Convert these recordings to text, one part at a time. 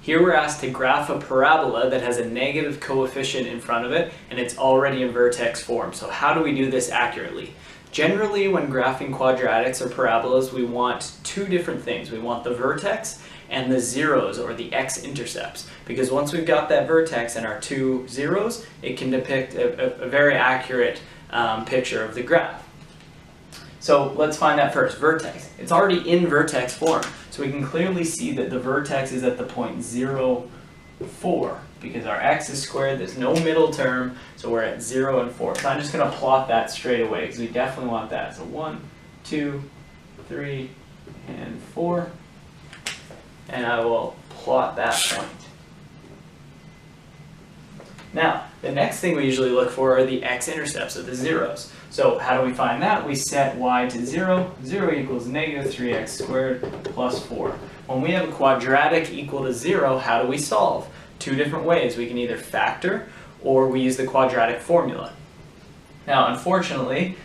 Here we're asked to graph a parabola that has a negative coefficient in front of it and it's already in vertex form. So how do we do this accurately? Generally, when graphing quadratics or parabolas, we want two different things. We want the vertex and the zeros, or the x-intercepts, because once we've got that vertex and our two zeros, it can depict a very accurate picture of the graph. So let's find that first, vertex. It's already in vertex form, so we can clearly see that the vertex is at the point 0, 4, because our x is squared, there's no middle term, so we're at 0 and 4. So I'm just going to plot that straight away, because we definitely want that. So 1, 2, 3, and 4, and I will plot that point. Now, the next thing we usually look for are the x-intercepts, or the zeros. So how do we find that? We set y to 0. 0 equals negative 3x squared plus 4. When we have a quadratic equal to 0, how do we solve? Two different ways. We can either factor or we use the quadratic formula. Now, unfortunately,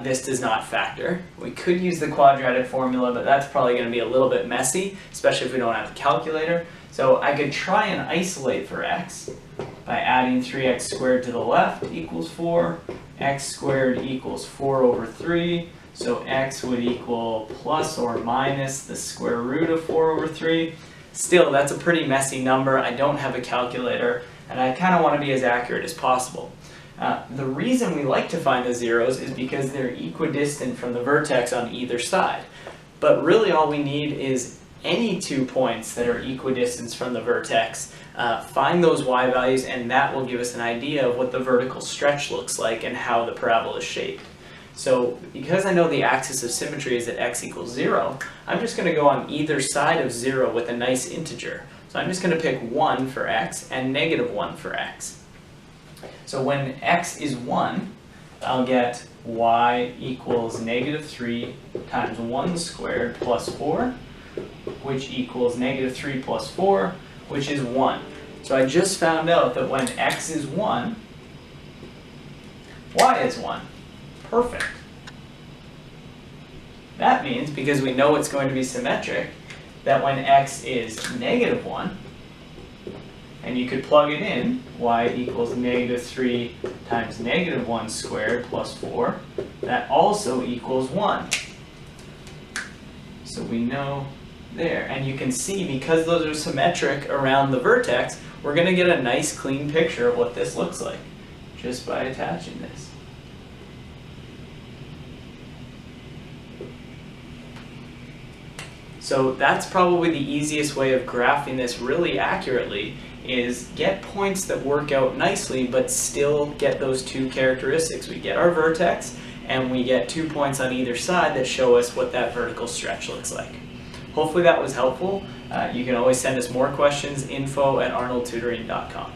this does not factor. We could use the quadratic formula, but that's probably going to be a little bit messy, especially if we don't have a calculator. So I could try and isolate for x by adding 3x squared to the left equals 4, x squared equals 4 over 3, so x would equal plus or minus the square root of 4 over 3. Still, that's a pretty messy number. I don't have a calculator, and I kind of want to be as accurate as possible. The reason we like to find the zeros is because they're equidistant from the vertex on either side. But really all we need is any 2 points that are equidistant from the vertex, find those y values, and that will give us an idea of what the vertical stretch looks like and how the parabola is shaped. So because I know the axis of symmetry is at x equals 0, I'm just going to go on either side of 0 with a nice integer. So I'm just going to pick 1 for x and negative 1 for x. So when x is 1, I'll get y equals negative 3 times 1 squared plus 4, which equals negative 3 plus 4, which is 1. So I just found out that when x is 1, y is 1. Perfect. That means, because we know it's going to be symmetric, that when x is negative 1, and you could plug it in, y equals negative 3 times negative 1 squared plus 4, that also equals 1. So we know there, and you can see because those are symmetric around the vertex, we're going to get a nice clean picture of what this looks like just by attaching this. So that's probably the easiest way of graphing this really accurately, is get points that work out nicely but still get those two characteristics. We get our vertex and we get 2 points on either side that show us what that vertical stretch looks like. Hopefully that was helpful. You can always send us more questions, info@arnoldtutoring.com.